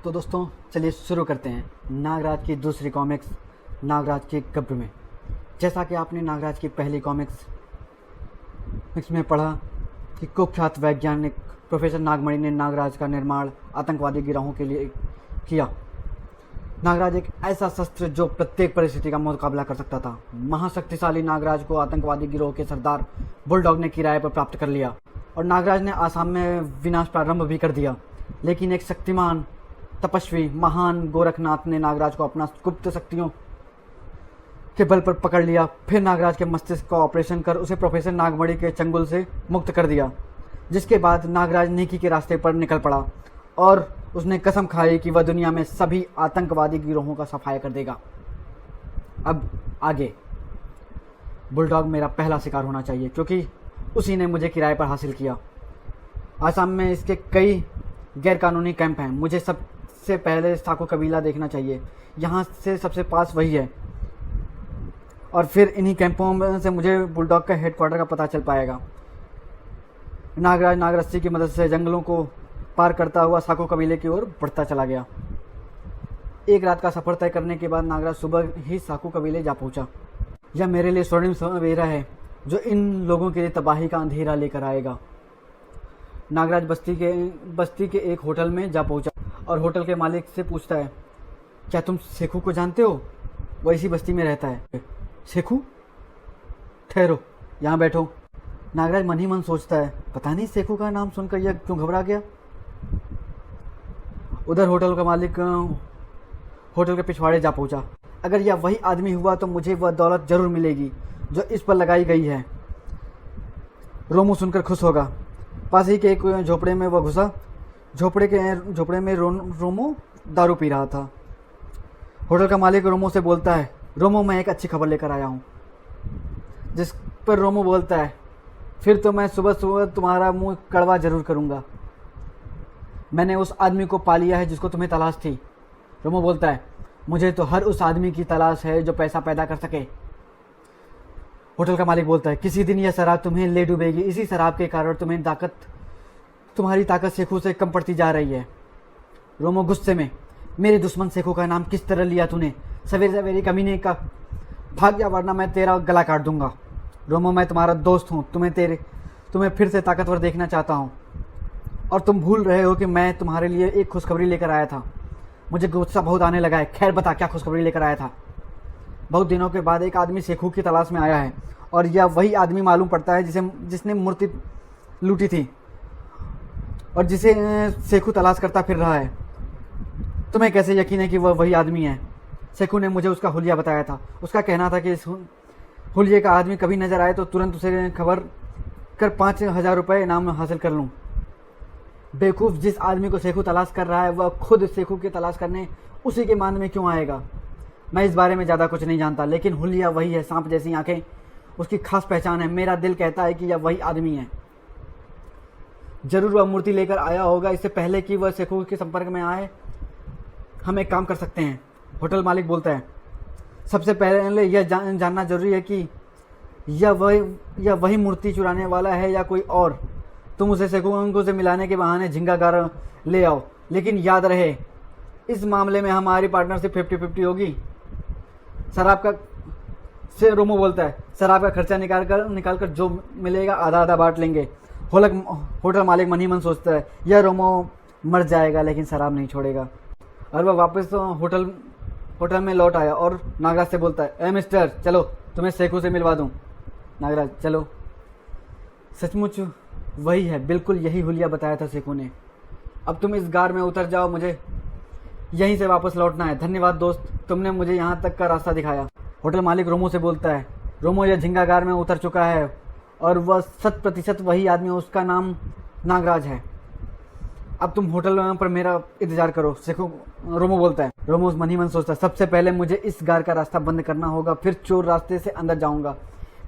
तो दोस्तों चलिए शुरू करते हैं नागराज की दूसरी कॉमिक्स नागराज के कब्र में। जैसा कि आपने नागराज की पहली कॉमिक्स में पढ़ा कि कुख्यात वैज्ञानिक प्रोफेसर नागमणि ने नागराज का निर्माण आतंकवादी गिरोहों के लिए किया। नागराज एक ऐसा शस्त्र जो प्रत्येक परिस्थिति का मुकाबला कर सकता था। महाशक्तिशाली नागराज को आतंकवादी गिरोह के सरदार बुलडॉग ने किराए पर प्राप्त कर लिया और नागराज ने आसाम में विनाश प्रारंभ भी कर दिया। लेकिन एक शक्तिमान तपस्वी महान गोरखनाथ ने नागराज को अपना गुप्त शक्तियों के बल पर पकड़ लिया। फिर नागराज के मस्तिष्क का ऑपरेशन कर उसे प्रोफेसर नागमणि के चंगुल से मुक्त कर दिया, जिसके बाद नागराज नेकी के रास्ते पर निकल पड़ा और उसने कसम खाई कि वह दुनिया में सभी आतंकवादी गिरोहों का सफाया कर देगा। अब आगे बुलडॉग मेरा पहला शिकार होना चाहिए, क्योंकि उसी ने मुझे किराए पर हासिल किया। आसाम में इसके कई गैरकानूनी कैंप हैं। मुझे सबसे पहले साको कबीला देखना चाहिए, यहाँ से सबसे पास वही है, और फिर इन्हीं कैंपों में से मुझे बुलडॉग का हेडक्वार्टर का पता चल पाएगा। नागराज नागरस्सी की मदद से जंगलों को पार करता हुआ साको कबीले की ओर बढ़ता चला गया। एक रात का सफर तय करने के बाद नागराज सुबह ही साको कबीले जा पहुंचा। यह मेरे लिए स्वर्णिम सवेरा है जो इन लोगों के लिए तबाही का अंधेरा लेकर आएगा। नागराज बस्ती के एक होटल में जा पहुंचा और होटल के मालिक से पूछता है, क्या तुम शेखू को जानते हो? वह इसी बस्ती में रहता है। शेखू? ठहरो, यहाँ बैठो। नागराज मन ही मन सोचता है, पता नहीं शेखू का नाम सुनकर यह क्यों घबरा गया। उधर होटल का मालिक होटल के पिछवाड़े जा पहुंचा। अगर यह वही आदमी हुआ तो मुझे वह दौलत जरूर मिलेगी जो इस पर लगाई गई है। रोमू सुनकर खुश होगा। पास ही के एक झोपड़े में वह घुसा। झोपड़े में रोमो दारू पी रहा था। होटल का मालिक रोमो से बोलता है, रोमो मैं एक अच्छी खबर लेकर आया हूँ। जिस पर रोमो बोलता है, फिर तो मैं सुबह सुबह तुम्हारा मुंह कड़वा जरूर करूँगा। मैंने उस आदमी को पा लिया है जिसको तुम्हें तलाश थी। रोमो बोलता है, मुझे तो हर उस आदमी की तलाश है जो पैसा पैदा कर सके। होटल का मालिक बोलता है, किसी दिन यह शराब तुम्हें ले डूबेगी। इसी शराब के कारण तुम्हारी ताकत शेखू से कम पड़ती जा रही है। रोमो गुस्से में, मेरे दुश्मन शेखू का नाम किस तरह लिया तूने? सवेरे सवेरे कमीने का, भाग जा वरना मैं तेरा गला काट दूंगा। रोमो मैं तुम्हारा दोस्त हूँ, तुम्हें फिर से ताकतवर देखना चाहता हूँ, और तुम भूल रहे हो कि मैं तुम्हारे लिए एक खुशखबरी लेकर आया था। मुझे गुस्सा बहुत आने लगा है। खैर बता, क्या खुशखबरी लेकर आया था? बहुत दिनों के बाद एक आदमी शेखू की तलाश में आया है, और यह वही आदमी मालूम पड़ता है जिसने मूर्ति लूटी थी और जिसे शेखू तलाश करता फिर रहा है। तुम्हें कैसे यकीन है कि वह वही आदमी है? शेखू ने मुझे उसका हुलिया बताया था। उसका कहना था कि इस हुलिये का आदमी कभी नजर आए तो तुरंत उसे खबर कर 5,000 रुपये इनाम हासिल कर लूँ। बेवकूफ़, जिस आदमी को शेखू तलाश कर रहा है वह खुद शेखू की तलाश करने उसी के मान में क्यों आएगा? मैं इस बारे में ज़्यादा कुछ नहीं जानता, लेकिन हुलिया वही है। सांप जैसी आंखें, उसकी खास पहचान है। मेरा दिल कहता है कि यह वही आदमी है। जरूर वह मूर्ति लेकर आया होगा। इससे पहले कि वह शेखू के संपर्क में आए, हम एक काम कर सकते हैं। होटल मालिक बोलता है, सबसे पहले यह जानना जरूरी है कि यह वही मूर्ति चुराने वाला है या कोई और। तुम उसे शेखू से मिलाने के बहाने झिंगागार ले आओ, लेकिन याद रहे इस मामले में हमारी पार्टनरशिप 50-50 होगी। शराब का से रोमो बोलता है, शराब का खर्चा निकाल कर जो मिलेगा आधा आधा बांट लेंगे। होटल मालिक मन ही मन सोचता है, यह रोमो मर जाएगा लेकिन शराब नहीं छोड़ेगा। और वह वापस होटल में लौट आया और नागराज से बोलता है, ए मिस्टर, चलो तुम्हें शेखू से मिलवा दूँ। नागराज, चलो। सचमुच वही है, बिल्कुल यही हुलिया बताया था शेखू ने। अब तुम इस गार में उतर जाओ, मुझे यहीं से वापस लौटना है। धन्यवाद दोस्त, तुमने मुझे यहाँ तक का रास्ता दिखाया। होटल मालिक रोमो से बोलता है, रोमो यह झिंगागार में उतर चुका है और वह 100% वही आदमी, उसका नाम नागराज है। अब तुम होटल पर मेरा इंतजार करो। शेखू रोमो बोलता है। रोमो मन ही मन सोचता है, सबसे पहले मुझे इस गार का रास्ता बंद करना होगा, फिर चोर रास्ते से अंदर जाऊंगा।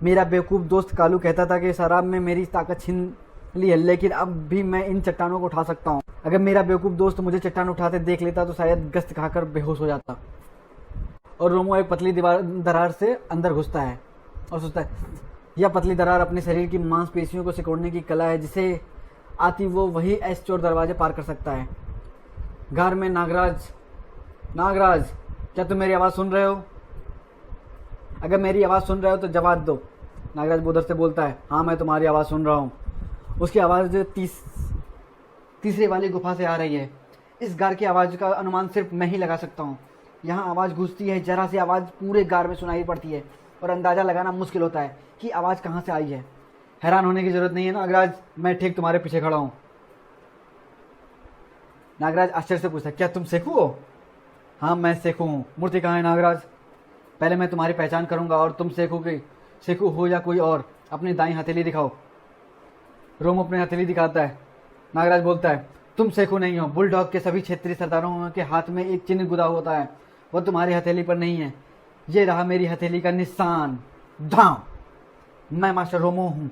मेरा बेवकूफ़ दोस्त कालू कहता था कि शराब में मेरी ताकत छीन ली है, लेकिन अब भी मैं इन चट्टानों को उठा सकता हूँ। अगर मेरा बेवकूफ़ दोस्त मुझे चट्टान उठाते देख लेता तो शायद गश्त खाकर बेहोश हो जाता। और रोमो एक पतली दरार से अंदर घुसता है और सोचता है, यह पतली दरार अपने शरीर की मांसपेशियों को सिकोड़ने की कला है, जिसे आती वो वही ऐसे चोर दरवाजे पार कर सकता है। घर में नागराज, नागराज, क्या तुम मेरी आवाज़ सुन रहे हो? अगर मेरी आवाज़ सुन रहे हो तो जवाब दो। नागराज उधर से बोलता है, हाँ मैं तुम्हारी आवाज़ सुन रहा हूँ। उसकी आवाज़ तीसरे वाली गुफा से आ रही है। इस गार की आवाज़ का अनुमान सिर्फ मैं ही लगा सकता हूँ। यहाँ आवाज़ गूंजती है, जरा सी आवाज़ पूरे गार में सुनाई पड़ती है और अंदाज़ा लगाना मुश्किल होता है कि आवाज़ कहाँ से आई है। हैरान होने की ज़रूरत नहीं है नागराज, मैं ठीक तुम्हारे पीछे खड़ा हूँ। नागराज आश्चर्य से पूछता है, क्या तुम सेखू हो? हाँ मैं सेखू हूँ। मूर्ति कहाँ है नागराज? पहले मैं तुम्हारी पहचान करूँगा और तुम सेखू हो या कोई और। अपनी दाई हथेली दिखाओ। रोम अपनी हथेली दिखाता है। नागराज बोलता है, तुम सेखू नहीं हो। बुलडॉग के सभी क्षेत्रीय सरदारों के हाथ में एक चिन्ह गुदा होता है, वो तुम्हारी हथेली पर नहीं है। ये रहा मेरी हथेली का निशान, धाम। मैं मास्टर रोमो हूँ।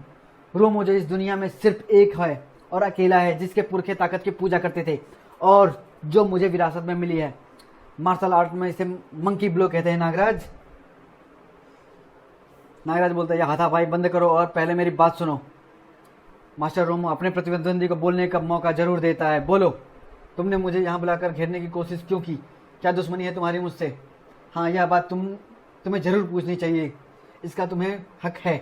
रोमो जो इस दुनिया में सिर्फ एक है और अकेला है जिसके पुरखे ताकत की पूजा करते थे और जो मुझे विरासत में मिली है। मार्शल आर्ट में इसे मंकी ब्लो कहते हैं नागराज। नागराज बोलता है, हाथापाई बंद करो और पहले मेरी बात सुनो। मास्टर रोमो अपने प्रतिद्वंदी को बोलने का मौका जरूर देता है। बोलो, तुमने मुझे यहाँ बुलाकर घेरने की कोशिश क्यों की? क्या दुश्मनी है तुम्हारी मुझसे? हाँ, यह बात तुम्हें जरूर पूछनी चाहिए, इसका तुम्हें हक है।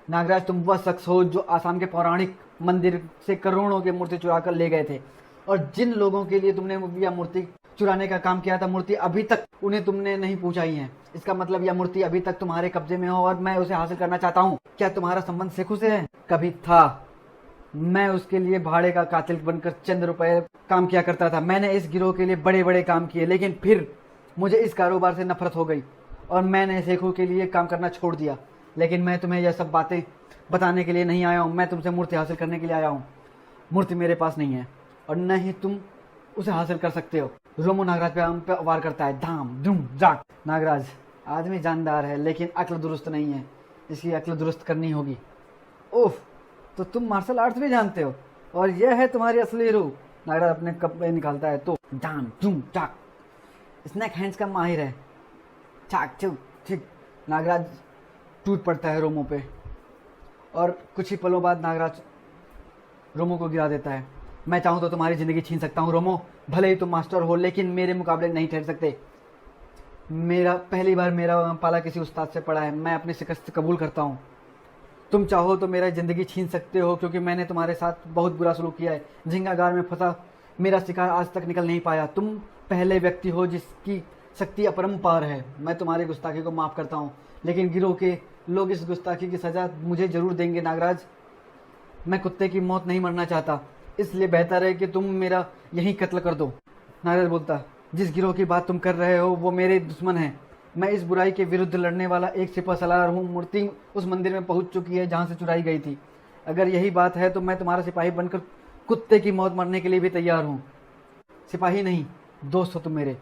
नागराज, तुम वह शख्स हो जो आसाम के पौराणिक मंदिर से करोड़ों की मूर्ति चुरा कर ले गए थे और जिन लोगों के लिए तुमने यह मूर्ति चुराने का काम किया था, मूर्ति अभी तक उन्हें तुमने नहीं पहुंचाई है। इसका मतलब यह मूर्ति अभी तक तुम्हारे कब्जे में हो और मैं उसे हासिल करना चाहता हूँ। क्या तुम्हारा संबंध सेखू से है? कभी था। मैं उसके लिए भाड़े का कातिल बनकर चंद रुपए काम किया करता था। मैंने इस गिरोह के लिए बड़े बड़े काम किए, लेकिन फिर मुझे इस कारोबार से नफरत हो गई और मैंने सेखू के लिए काम करना छोड़ दिया। लेकिन मैं तुम्हें यह सब बातें बताने के लिए नहीं आया हूँ, मैं तुमसे मूर्ति हासिल करने के लिए आया हूँ। मूर्ति मेरे पास नहीं है और न ही तुम उसे हासिल कर सकते हो। रोमो नागराज पे वार करता है, धाम धूम जाट। नागराज, आदमी जानदार है लेकिन अक्ल दुरुस्त नहीं है, इसकी अक्ल दुरुस्त करनी होगी। ओह, तो तुम मार्शल आर्ट्स भी जानते हो और यह है तुम्हारी असली रूह। नागराज अपने कपड़े निकालता है तो धाम धूम जाट, स्नैक हैंड्स का माहिर है। चाक चुक ठीक। नागराज टूट पड़ता है रोमो पे और कुछ ही पलों बाद नागराज रोमो को गिरा देता है। मैं चाहूँ तो तुम्हारी ज़िंदगी छीन सकता हूँ रोमो, भले ही तुम मास्टर हो, लेकिन मेरे मुकाबले नहीं ठहर सकते। पहली बार मेरा पाला किसी उस्ताद से पड़ा है, मैं अपनी शिकस्त कबूल करता हूँ। तुम चाहो तो मेरा ज़िंदगी छीन सकते हो क्योंकि मैंने तुम्हारे साथ बहुत बुरा सलूक किया है। झिंगागार में फंसा मेरा शिकार आज तक निकल नहीं पाया। तुम पहले व्यक्ति हो जिसकी शक्ति अपरंपार है। मैं तुम्हारी गुस्ताखी को माफ़ करता हूँ, लेकिन गिरोह के लोग इस गुस्ताखी की सज़ा मुझे ज़रूर देंगे। नागराज, मैं कुत्ते की मौत नहीं मरना चाहता, इसलिए बेहतर है कि तुम मेरा यहीं कत्ल कर दो। नागराज बोलता, जिस गिरोह की बात तुम कर रहे हो वो मेरे दुश्मन हैं। मैं इस बुराई के विरुद्ध लड़ने वाला एक सिपह सलार हूँ। मूर्ति उस मंदिर में पहुँच चुकी है जहाँ से चुराई गई थी। अगर यही बात है तो मैं तुम्हारा सिपाही बनकर कुत्ते की मौत मरने के लिए भी तैयार हूँ। सिपाही नहीं, दोस्त हो तुम मेरे।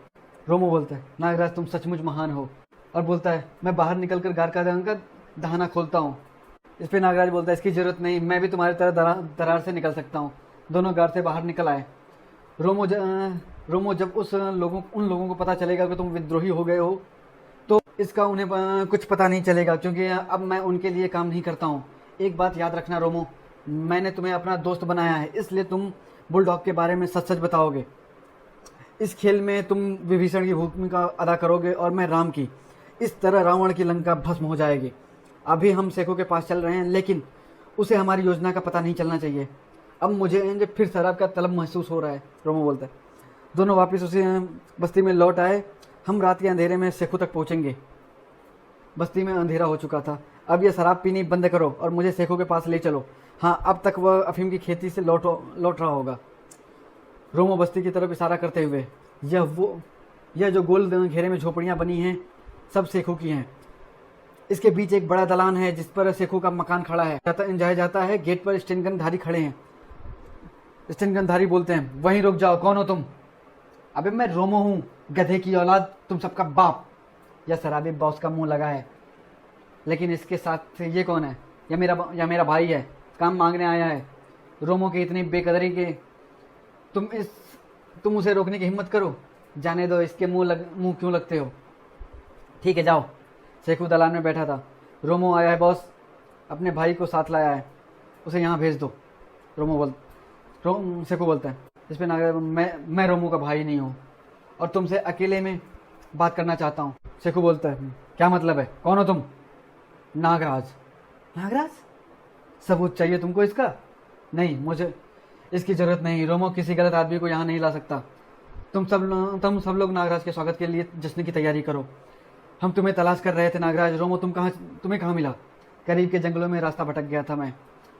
रोमो बोलता है, नागराज तुम सचमुच महान हो, और बोलता है, मैं बाहर निकल कर गार का दहाना खोलता हूँ। इस पर नागराज बोलता है, इसकी ज़रूरत नहीं, मैं भी तुम्हारी तरह दरार से निकल सकता हूँ। दोनों गार से बाहर निकल आए। रोमो जब उन लोगों को पता चलेगा कि तुम विद्रोही हो गए हो तो इसका उन्हें कुछ पता नहीं चलेगा, क्योंकि अब मैं उनके लिए काम नहीं करता हूँ। एक बात याद रखना रोमो, मैंने तुम्हें अपना दोस्त बनाया है, इसलिए तुम बुलडॉग के बारे में सच सच बताओगे। इस खेल में तुम विभीषण की भूमिका अदा करोगे और मैं राम की। इस तरह रावण की लंका भस्म हो जाएगी। अभी हम सेखों के पास चल रहे हैं, लेकिन उसे हमारी योजना का पता नहीं चलना चाहिए। अब मुझे फिर शराब का तलब महसूस हो रहा है, रोमो बोलता है। दोनों वापस उसी बस्ती में लौट आए। हम रात के अंधेरे में सेखों तक पहुंचेंगे। बस्ती में अंधेरा हो चुका था। अब यह शराब पीनी बंद करो और मुझे सेखों के पास ले चलो। हाँ, अब तक वह अफीम की खेती से लौट रहा होगा। रोमो बस्ती की तरफ इशारा करते हुए, यह जो गोल घेरे में झोपड़ियाँ बनी हैं सब सेखों की हैं। इसके बीच एक बड़ा दलान है जिस पर सेखों का मकान खड़ा है। जाया जाता है। गेट पर स्टेनगनधारी खड़े हैं। स्टेनगनधारी बोलते हैं, वहीं रुक जाओ, कौन हो तुम? अबे मैं रोमो हूँ, गधे की औलाद, तुम सबका बाप। यह शराबी बॉस का मुंह लगा है, लेकिन इसके साथ ये कौन है? यह मेरा भाई है, काम मांगने आया है। रोमो की इतनी बेकदरी के तुम उसे रोकने की हिम्मत करो। जाने दो, इसके मुंह क्यों लगते हो? ठीक है, जाओ। सेखू दलान में बैठा था। रोमो आया है बॉस, अपने भाई को साथ लाया है, उसे यहाँ भेज दो। सेखू बोलता है। इस पे नागराज, मैं रोमो का भाई नहीं हूँ और तुमसे अकेले में बात करना चाहता हूँ। शेखू बोलता है, क्या मतलब है, कौन हो तुम? नागराज। नागराज? सबूत चाहिए तुमको इसका? नहीं, मुझे इसकी ज़रूरत नहीं। रोमो किसी गलत आदमी को यहाँ नहीं ला सकता। तुम सब लोग नागराज के स्वागत के लिए जश्न की तैयारी करो। हम तुम्हें तलाश कर रहे थे नागराज। रोमो तुम्हें कहाँ मिला? करीब के जंगलों में रास्ता भटक गया था मैं।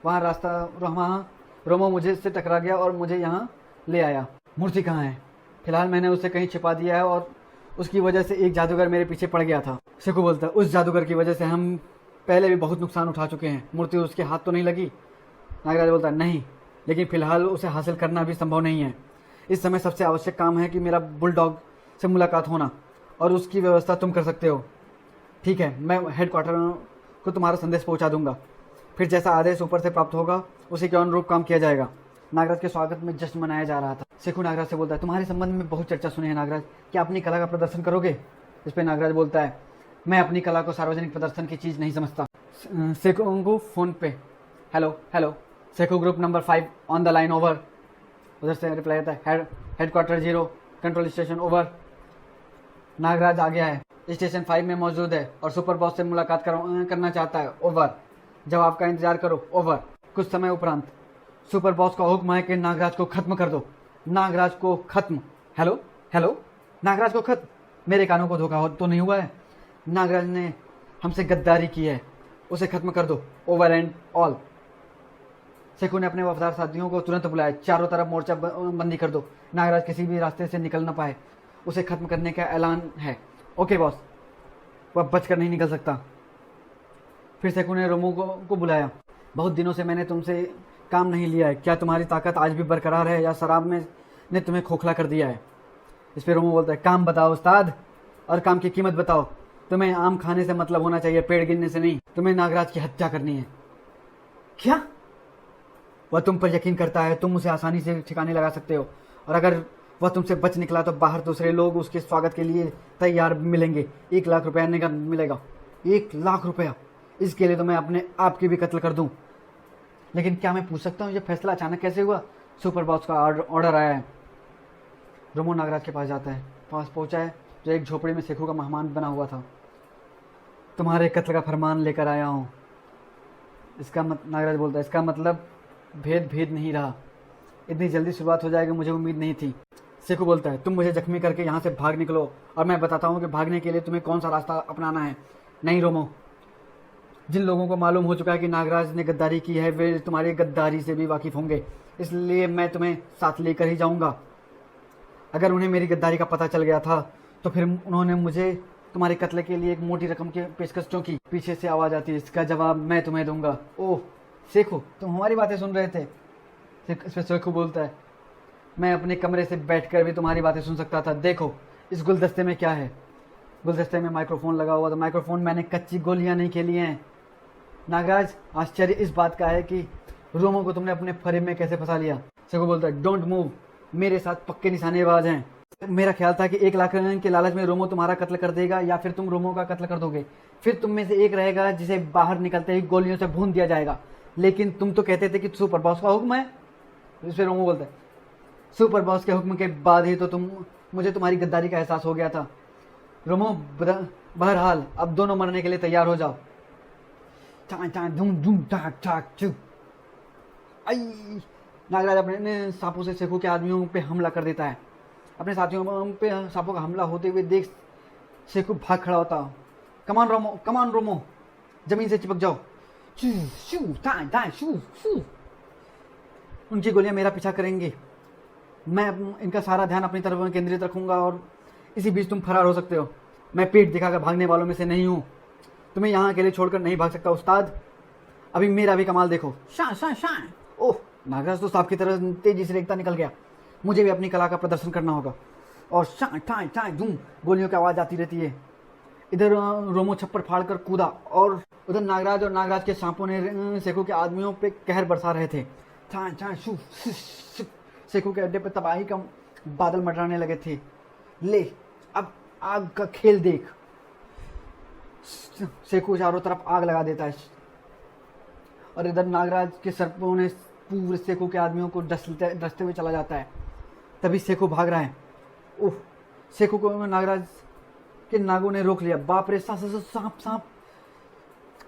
वहाँ रोमो मुझे से टकरा गया और मुझे यहाँ ले आया। मूर्ति कहाँ है? फिलहाल मैंने उसे कहीं छिपा दिया है और उसकी वजह से एक जादूगर मेरे पीछे पड़ गया था। शेखू बोलता है, उस जादूगर की वजह से हम पहले भी बहुत नुकसान उठा चुके हैं। मूर्ति उसके हाथ तो नहीं लगी? नागराज बोलता है, नहीं, लेकिन फिलहाल उसे हासिल करना भी संभव नहीं है। इस समय सबसे आवश्यक काम है कि मेरा बुलडॉग से मुलाकात होना, और उसकी व्यवस्था तुम कर सकते हो। ठीक है, मैं हेडक्वार्टर को तुम्हारा संदेश पहुंचा दूंगा। फिर जैसा आदेश ऊपर से प्राप्त होगा उसी के अनुरूप काम किया जाएगा। नागराज के स्वागत में जश्न मनाया जा रहा था। शेखू नागराज से बोलता है, तुम्हारे संबंध में बहुत चर्चा सुनी है नागराज, क्या अपनी कला का प्रदर्शन करोगे? इस पर नागराज बोलता है, मैं अपनी कला को सार्वजनिक प्रदर्शन की चीज़ नहीं समझता। शेखू को फ़ोन पे, hello Shekhu group number 5 on the line, over. उधर से रिप्लाई आता है, headquarter 0 control station, over. Nagraj आ गया है, स्टेशन 5 में मौजूद है और सुपर बॉस से मुलाकात करना चाहता है, ओवर। जवाब का इंतजार करो, ओवर। कुछ समय उपरांत, सुपर बॉस का हुक्म है कि नागराज को खत्म कर दो। नागराज को खत्म? हेलो नागराज को खत्म? मेरे कानों को धोखा तो नहीं हुआ है? नागराज ने हमसे गद्दारी की है, उसे खत्म कर दो, ओवर एंड ऑल। शेखू ने अपने वफादार साथियों को तुरंत बुलाया, चारों तरफ मोर्चा बंदी कर दो, नागराज किसी भी रास्ते से निकल न पाए, उसे खत्म करने का ऐलान है। ओके बॉस, वह बचकर नहीं निकल सकता। फिर शेखू ने रोमो को बुलाया, बहुत दिनों से मैंने तुमसे काम नहीं लिया है, क्या तुम्हारी ताकत आज भी बरकरार है या शराब ने तुम्हें खोखला कर दिया है? इस पर रोमो बोलता है, काम बताओ उस्ताद, और काम की कीमत बताओ। तुम्हें आम खाने से मतलब होना चाहिए, पेड़ गिनने से नहीं। तुम्हें नागराज की हत्या करनी है। क्या? वह तुम पर यकीन करता है, तुम उसे आसानी से ठिकाने लगा सकते हो, और अगर वह तुमसे बच निकला तो बाहर दूसरे लोग उसके स्वागत के लिए तैयार मिलेंगे। 1 लाख रुपया निगम मिलेगा। 1 लाख रुपया? इसके लिए तो मैं अपने आप की भी कत्ल कर दूं। लेकिन क्या मैं पूछ सकता हूँ ये फैसला अचानक कैसे हुआ? सुपर बॉस का ऑर्डर आया है। रोमो नागराज के पास जाता है, पास पहुंचा है जो एक झोपड़ी में शेखू का मेहमान बना हुआ था। तुम्हारे कत्ल का फरमान लेकर आया हूँ। नागराज बोलता है, इसका मतलब भेद नहीं रहा। इतनी जल्दी शुरुआत हो जाएगी मुझे उम्मीद नहीं थी। शेखू बोलता है, तुम मुझे जख्मी करके यहाँ से भाग निकलो और मैं बताता हूँ कि भागने के लिए तुम्हें कौन सा रास्ता अपनाना है। नहीं रोमो, जिन लोगों को मालूम हो चुका है कि नागराज ने गद्दारी की है वे तुम्हारी गद्दारी से भी वाकिफ होंगे, इसलिए मैं तुम्हें साथ लेकर ही जाऊँगा। अगर उन्हें मेरी गद्दारी का पता चल गया था तो फिर उन्होंने मुझे तुम्हारे कत्ल के लिए एक मोटी रकम की पेशकश क्यों की? पीछे से आवाज़ आती है, इसका जवाब मैं तुम्हें दूंगा। ओह शेखू, तुम हमारी बातें सुन रहे थे? इस पर शेखू बोलता है, मैं अपने कमरे से बैठकर भी तुम्हारी बातें सुन सकता था। देखो इस गुलदस्ते में क्या है। गुलदस्ते में माइक्रोफोन लगा हुआ था। माइक्रोफोन मैंने कच्ची गोलियां नहीं खेली हैं। नागराज, आश्चर्य इस बात का है कि रोमो को तुमने अपने फरेब में कैसे फंसा लिया। शेखू बोलता है, डोंट मूव, मेरे साथ पक्के निशानेबाज हैं। मेरा ख्याल था कि 1 लाख के लालच में रोमो तुम्हारा कत्ल कर देगा या फिर तुम रोमो का कत्ल कर दोगे। फिर तुम में से एक रहेगा जिसे बाहर निकलते ही गोलियों से भून दिया जाएगा। लेकिन तुम तो कहते थे कि सुपर बॉस का हुक्म है। इस पर रोमो बोलता है, सुपर बॉस के हुक्म के बाद ही तो मुझे तुम्हारी गद्दारी का एहसास हो गया था। रोमो, बहरहाल अब दोनों मरने के लिए तैयार हो जाओ। नागराज अपने सांपों से शेखू के आदमियों पे हमला कर देता है। अपने साथियों पे सांपों का हमला होते हुए देख शेखू भाग खड़ा होता। कमान रोमो, जमीन से चिपक जाओ। उनकी गोलियां मेरा पीछा करेंगी। मैं इनका सारा ध्यान अपनी तरफ केंद्रित रखूंगा और इसी बीच तुम फरार हो सकते हो। मैं पीठ दिखाकर भागने वालों में से नहीं हूँ। तुम्हें यहाँ अकेले छोड़कर नहीं भाग सकता उस्ताद। अभी मेरा भी कमाल देखो। शान। ओह, नागराज तो सांप की तरह तेजी से रेखता निकल गया। मुझे भी अपनी कला का प्रदर्शन करना होगा। और शान धूम गोलियों की आवाज़ आती रहती है। इधर रोमो छप्पर फाड़ कर कूदा और उधर नागराज और नागराज के सांपों ने शेखू के आदमियों पे कहर बरसा रहे थे। शेखू के अड्डे पर तबाही का बादल मंडराने लगे थे। ले अब आग का खेल देख। शेखू चारों तरफ आग लगा देता है और इधर नागराज के सर्पों ने पूरे शेखू के आदमियों को डसते हुए चला जाता है। तभी सेखू भाग रहा है। उफ, सेखू को नागराज के नागों ने रोक लिया। बाप रे, सांप सांप।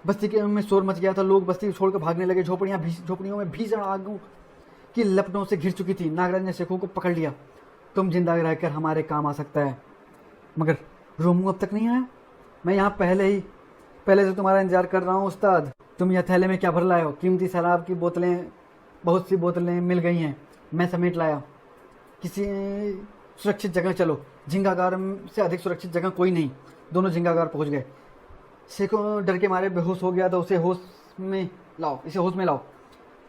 बस्ती के में शोर मच गया था, लोग बस्ती छोड़कर भागने लगे। झोपड़ियों में भीषण आगों की लपटों से घिर चुकी थी। नागराज ने सेखू को पकड़ लिया। तुम जिंदा रहकर हमारे काम आ सकता है, मगर रोमू अब तक नहीं आया। मैं यहाँ पहले से तुम्हारा इंतजार कर रहा हूँ उस्ताद। तुम यह थैले में क्या भर लाए हो? कीमती शराब की बोतलें, बहुत सी बोतलें मिल गई हैं, मैं समेट लाया। किसी सुरक्षित जगह चलो। झिंगागार से अधिक सुरक्षित जगह कोई नहीं। दोनों झिंगागार पहुंच गए। सेखू डर के मारे बेहोश हो गया था। इसे होश में लाओ।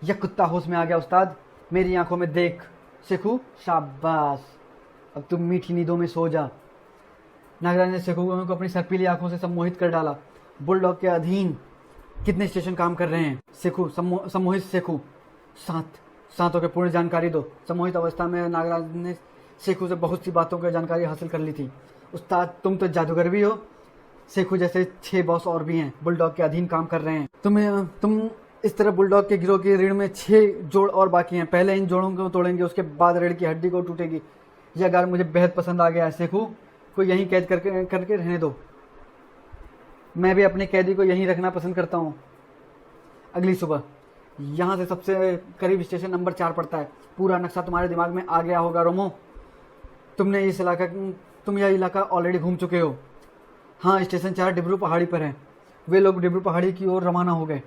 यह कुत्ता होश में आ गया उस्ताद, मेरी आंखों में देख। सेखू, शाबाश, अब तुम मीठी नींदों में सो जा। नागराज ने सेखू को अपनी सर्पीली आंखों से सम्मोहित कर डाला। बुलडॉग के अधीन कितने स्टेशन काम कर रहे हैं? सेखू, सम्मोहित सेखू, 7 के पूर्ण जानकारी दो। सम्मोहित अवस्था में नागराज ने सेखू से बहुत सी बातों की जानकारी हासिल कर ली थी। उस्ताद, तुम तो जादूगर भी हो। सेखू जैसे 6 बॉस और भी हैं, बुलडॉग के अधीन काम कर रहे हैं। तुम इस तरह बुलडॉग के गिरोह की रीढ़ में 6 जोड़ और बाकी हैं। पहले इन जोड़ों को तोड़ेंगे, उसके बाद रीढ़ की हड्डी को टूटेगी। यह गार मुझे बेहद पसंद आ गया है। सेखू को यहीं कैद करके रहने दो। मैं भी अपने कैदी को यहीं रखना पसंद करता हूँ। अगली सुबह यहाँ से सबसे करीब स्टेशन नंबर 4 पड़ता है। पूरा नक्शा तुम्हारे दिमाग में आ गया होगा रोमो। तुम यह इलाका ऑलरेडी घूम चुके हो। हाँ, स्टेशन 4 डिब्रू पहाड़ी पर है। वे लोग डिब्रू पहाड़ी की ओर रवाना हो गए।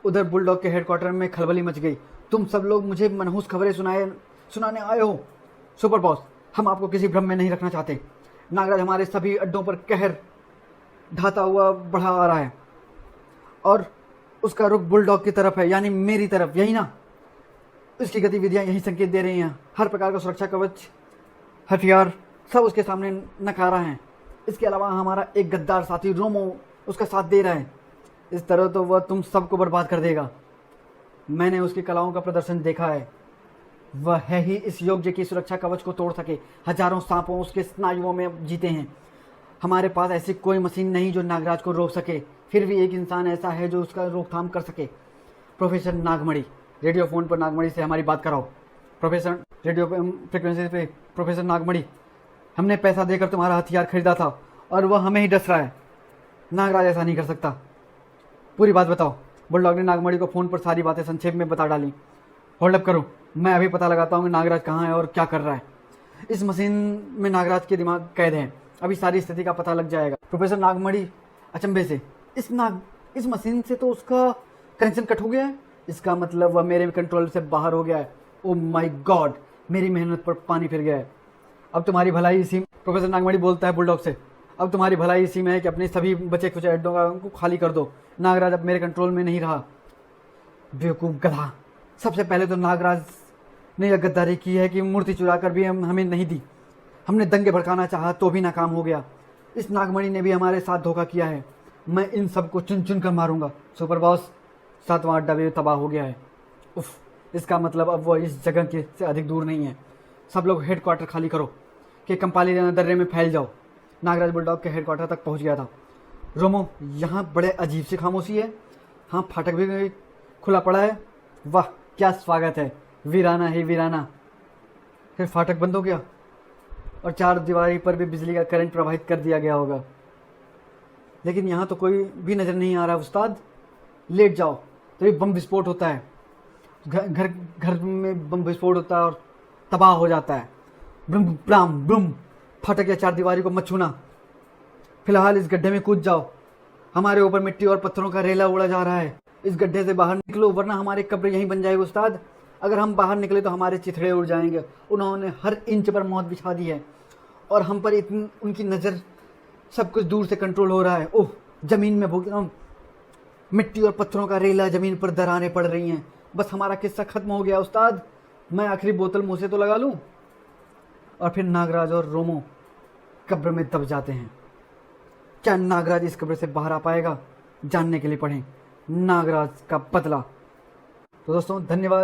उधर बुलडॉग के हेडक्वार्टर में खलबली मच गई। तुम सब लोग मुझे मनहूस खबरें सुनाने आए हो। सुपर बॉस, हम आपको किसी भ्रम में नहीं रखना चाहते। नागराज हमारे सभी अड्डों पर कहर ढाता हुआ बढ़ा आ रहा है और उसका रुख बुलडॉग की तरफ है, यानी मेरी तरफ, यही ना? उसकी गतिविधियां यही संकेत दे रही हैं। हर प्रकार का सुरक्षा कवच, हथियार सब उसके सामने नकारा है। इसके अलावा हमारा एक गद्दार साथी रोमो उसका साथ दे रहा है। इस तरह तो वह तुम सबको बर्बाद कर देगा। मैंने उसकी कलाओं का प्रदर्शन देखा है। वह है ही इस योग्य की सुरक्षा कवच को तोड़ सके। हजारों सांपों उसके स्नायुओं में जीते हैं। हमारे पास ऐसी कोई मशीन नहीं जो नागराज को रोक सके। फिर भी एक इंसान ऐसा है जो उसका रोकथाम कर सके। प्रोफेसर नागमणि, रेडियो फोन पर नागमणि से हमारी बात कराओ। प्रोफेसर, रेडियो फ्रिक्वेंसी पे प्रोफेसर नागमणि, हमने पैसा देकर तुम्हारा हथियार खरीदा था और वह हमें ही डस रहा है। नागराज ऐसा नहीं कर सकता। पूरी बात बताओ। बुलडॉग ने नागमणि को फ़ोन पर सारी बातें संक्षेप में बता डाली। होल्ड अप करो, मैं अभी पता लगाता हूँ कि नागराज कहाँ है और क्या कर रहा है। इस मशीन में नागराज के दिमाग कैद है। अभी सारी स्थिति का पता लग जाएगा। प्रोफेसर नागमणि अचंभे से, इस मशीन से तो उसका कनेक्शन कट हो गया है। इसका मतलब वह मेरे कंट्रोल से बाहर हो गया है। ओ माय गॉड, मेरी मेहनत पर पानी फिर गया है। अब तुम्हारी भलाई इसी, प्रोफेसर नागमणि बोलता है बुलडॉग से, अब तुम्हारी भलाई इसी में है कि अपने सभी बचे खुचे अड्डों को खाली कर दो। नागराज अब मेरे कंट्रोल में नहीं रहा। बेवकूफ़ गधा, सबसे पहले तो नागराज ने यह गद्दारी की है कि मूर्ति चुरा कर भी हमें नहीं दी। हमने दंगे भड़काना चाहा तो भी नाकाम हो गया। इस नागमणि ने भी हमारे साथ धोखा किया है। मैं इन सबको चुन चुन कर मारूंगा। सुपर बॉस, 7वां अड्डा भी तबाह हो गया है। उफ, इसका मतलब अब वह इस जगह के से अधिक दूर नहीं है। सब लोग हेडक्वार्टर खाली करो कि कंपाली दर्रे में फैल जाओ। नागराज बुलडॉग के हेडक्वार्टर तक पहुंच गया था। रोमो, यहाँ बड़े अजीब सी खामोशी है। हाँ, फाटक भी खुला पड़ा है। वाह, क्या स्वागत है। वीराना ही वीराना। फिर फाटक बंद हो गया और 4 दीवारी पर भी बिजली का करंट प्रवाहित कर दिया गया होगा। लेकिन यहाँ तो कोई भी नज़र नहीं आ रहा। उस्ताद, लेट जाओ, तभी बम विस्फोट होता है। घर में बम विस्फोट होता है और तबाह हो जाता है। ब्रुम ब्राम ब्रुम। फाटक या 4 दीवारी को मत छूना। फिलहाल इस गड्ढे में कूद जाओ। हमारे ऊपर मिट्टी और पत्थरों का रेला उड़ा जा रहा है। इस गड्ढे से बाहर निकलो, वरना हमारी कब्र यहीं बन जाएगी। उस्ताद, अगर हम बाहर निकले तो हमारे चिथड़े उड़ जाएंगे। उन्होंने हर इंच पर मौत बिछा दी है और हम पर इतनी उनकी नज़र, सब कुछ दूर से कंट्रोल हो रहा है। ओह, ज़मीन में भूकंप, मिट्टी और पत्थरों का रेला, ज़मीन पर दरारें पड़ रही हैं। बस हमारा किस्सा खत्म हो गया। उस्ताद, मैं आखिरी बोतल मुँह से तो लगा लूँ। और फिर नागराज और रोमो कब्र में दब जाते हैं। क्या नागराज इस कब्र से बाहर आ पाएगा? जानने के लिए पढ़ें नागराज का बदला। तो दोस्तों, धन्यवाद।